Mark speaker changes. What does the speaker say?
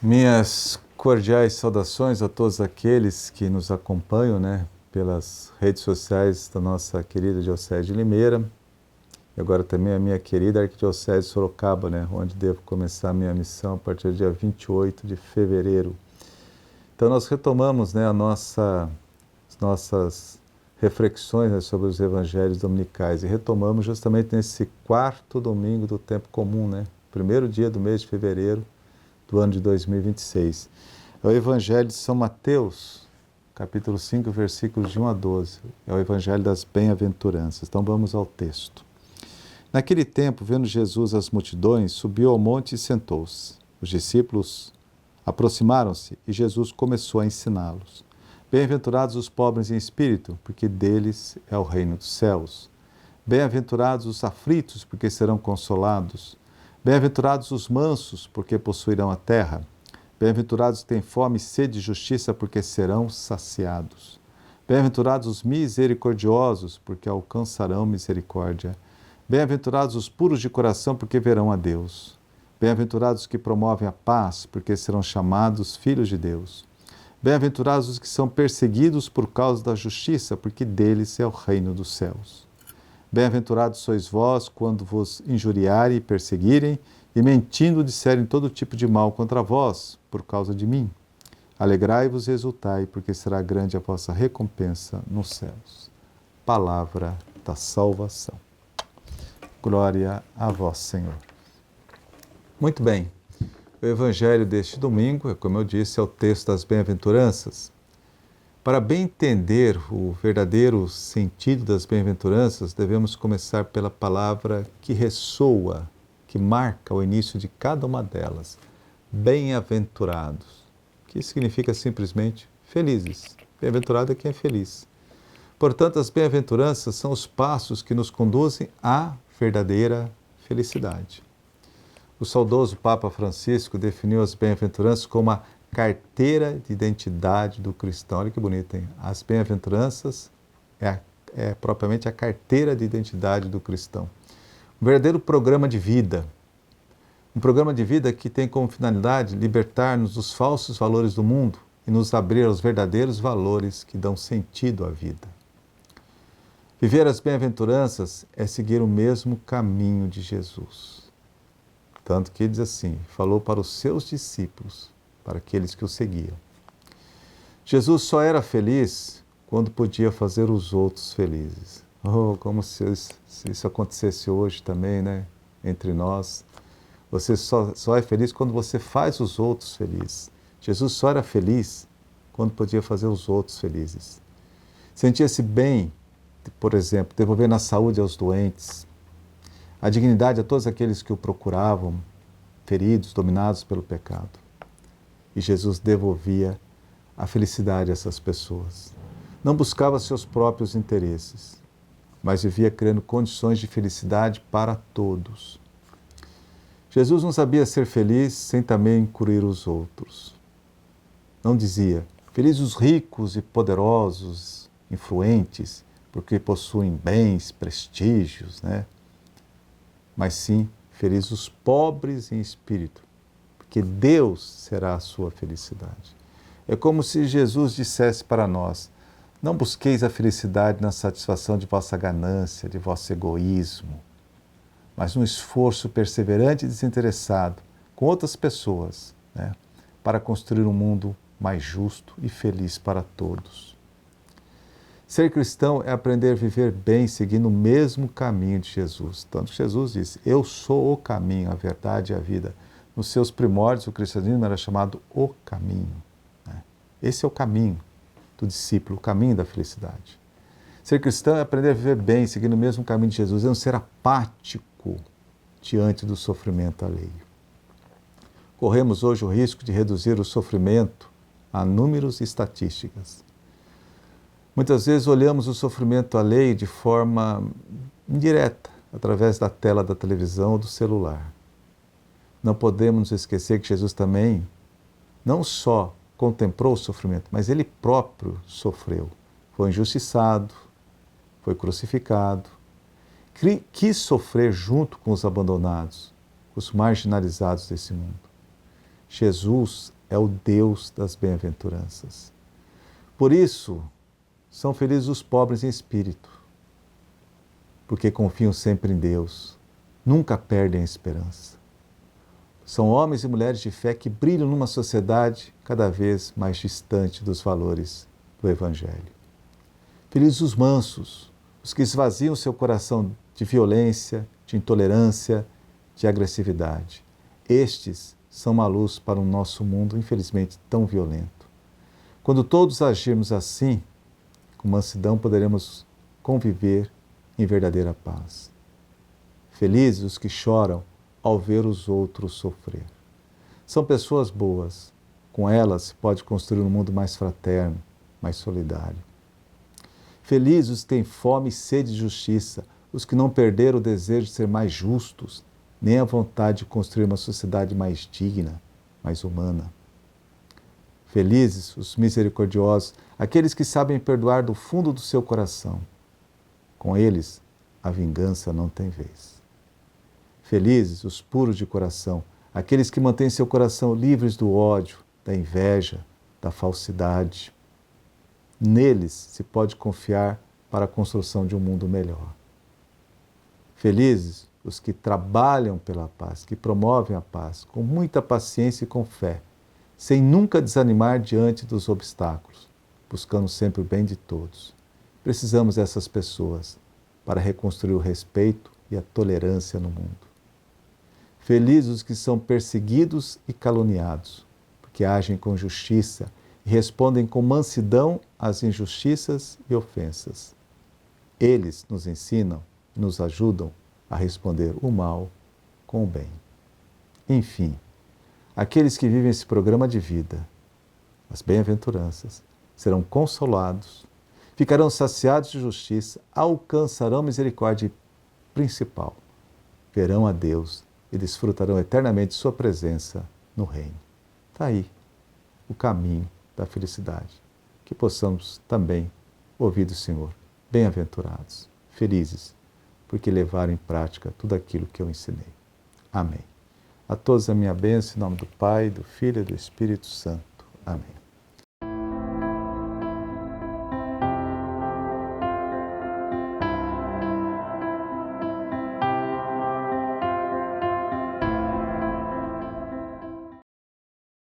Speaker 1: Minhas cordiais saudações a todos aqueles que nos acompanham, pelas redes sociais da nossa querida Diocese de Limeira e agora também a minha querida Arquidiocese de Sorocaba, onde devo começar a minha missão a partir do dia 28 de fevereiro. Então nós retomamos as nossas reflexões sobre os evangelhos dominicais e retomamos justamente nesse quarto domingo do tempo comum, primeiro dia do mês de fevereiro do ano de 2026. É o Evangelho de São Mateus, capítulo 5, versículos de 1 a 12. É o Evangelho das Bem-aventuranças. Então vamos ao texto. Naquele tempo, vendo Jesus as multidões, subiu ao monte e sentou-se. Os discípulos aproximaram-se e Jesus começou a ensiná-los. Bem-aventurados os pobres em espírito, porque deles é o reino dos céus. Bem-aventurados os aflitos, porque serão consolados. Bem-aventurados os mansos, porque possuirão a terra. Bem-aventurados que têm fome e sede de justiça, porque serão saciados. Bem-aventurados os misericordiosos, porque alcançarão misericórdia. Bem-aventurados os puros de coração, porque verão a Deus. Bem-aventurados os que promovem a paz, porque serão chamados filhos de Deus. Bem-aventurados os que são perseguidos por causa da justiça, porque deles é o reino dos céus. Bem-aventurados sois vós quando vos injuriarem e perseguirem, e mentindo disserem todo tipo de mal contra vós, por causa de mim. Alegrai-vos e exultai, porque será grande a vossa recompensa nos céus. Palavra da salvação. Glória a vós, Senhor. Muito bem, o Evangelho deste domingo, como eu disse, é o texto das bem-aventuranças. Para bem entender o verdadeiro sentido das bem-aventuranças, devemos começar pela palavra que ressoa, que marca o início de cada uma delas. Bem-aventurados, que significa simplesmente felizes. Bem-aventurado é quem é feliz. Portanto, as bem-aventuranças são os passos que nos conduzem à verdadeira felicidade. O saudoso Papa Francisco definiu as bem-aventuranças como a carteira de identidade do cristão. Olha que bonito, hein? As bem-aventuranças é propriamente a carteira de identidade do cristão. Um verdadeiro programa de vida. Um programa de vida que tem como finalidade libertar-nos dos falsos valores do mundo e nos abrir aos verdadeiros valores que dão sentido à vida. Viver as bem-aventuranças é seguir o mesmo caminho de Jesus. Tanto que ele diz assim, falou para os seus discípulos, para aqueles que o seguiam. Jesus só era feliz quando podia fazer os outros felizes. Oh, como se isso acontecesse hoje também, entre nós. Você só é feliz quando você faz os outros felizes. Jesus só era feliz quando podia fazer os outros felizes. Sentia-se bem, por exemplo, devolvendo a saúde aos doentes, a dignidade a todos aqueles que o procuravam, feridos, dominados pelo pecado. E Jesus devolvia a felicidade a essas pessoas. Não buscava seus próprios interesses, mas vivia criando condições de felicidade para todos. Jesus não sabia ser feliz sem também incluir os outros. Não dizia, felizes os ricos e poderosos, influentes, porque possuem bens, prestígios, Mas sim, felizes os pobres em espírito, porque Deus será a sua felicidade. É como se Jesus dissesse para nós, não busqueis a felicidade na satisfação de vossa ganância, de vosso egoísmo, mas no esforço perseverante e desinteressado com outras pessoas, para construir um mundo mais justo e feliz para todos. Ser cristão é aprender a viver bem, seguindo o mesmo caminho de Jesus. Tanto que Jesus disse, eu sou o caminho, a verdade e a vida. Nos seus primórdios, o cristianismo era chamado o caminho. Esse é o caminho do discípulo, o caminho da felicidade. Ser cristão é aprender a viver bem, seguindo o mesmo caminho de Jesus, é não ser apático diante do sofrimento alheio. Corremos hoje o risco de reduzir o sofrimento a números e estatísticas. Muitas vezes olhamos o sofrimento alheio de forma indireta, através da tela da televisão ou do celular. Não podemos nos esquecer que Jesus também não só contemplou o sofrimento, mas ele próprio sofreu. Foi injustiçado, foi crucificado, quis sofrer junto com os abandonados, os marginalizados desse mundo. Jesus é o Deus das bem-aventuranças. Por isso, são felizes os pobres em espírito, porque confiam sempre em Deus, nunca perdem a esperança. São homens e mulheres de fé que brilham numa sociedade cada vez mais distante dos valores do Evangelho. Felizes os mansos, os que esvaziam seu coração de violência, de intolerância, de agressividade. Estes são uma luz para o nosso mundo, infelizmente, tão violento. Quando todos agirmos assim, com mansidão poderemos conviver em verdadeira paz. Felizes os que choram ao ver os outros sofrer. São pessoas boas. Com elas se pode construir um mundo mais fraterno, mais solidário. Felizes os que têm fome e sede de justiça, os que não perderam o desejo de ser mais justos, nem a vontade de construir uma sociedade mais digna, mais humana. Felizes os misericordiosos, aqueles que sabem perdoar do fundo do seu coração. Com eles, a vingança não tem vez. Felizes os puros de coração, aqueles que mantêm seu coração livres do ódio, da inveja, da falsidade. Neles se pode confiar para a construção de um mundo melhor. Felizes os que trabalham pela paz, que promovem a paz, com muita paciência e com fé, sem nunca desanimar diante dos obstáculos, buscando sempre o bem de todos. Precisamos dessas pessoas para reconstruir o respeito e a tolerância no mundo. Felizes os que são perseguidos e caluniados, porque agem com justiça e respondem com mansidão às injustiças e ofensas. Eles nos ensinam e nos ajudam a responder o mal com o bem. Enfim, aqueles que vivem esse programa de vida, as bem-aventuranças, serão consolados, ficarão saciados de justiça, alcançarão misericórdia principal, verão a Deus e desfrutarão eternamente de sua presença no reino. Está aí o caminho da felicidade. Que possamos também ouvir do Senhor. Bem-aventurados, felizes, porque levaram em prática tudo aquilo que eu ensinei. Amém. A todos a minha bênção, em nome do Pai, do Filho e do Espírito Santo. Amém.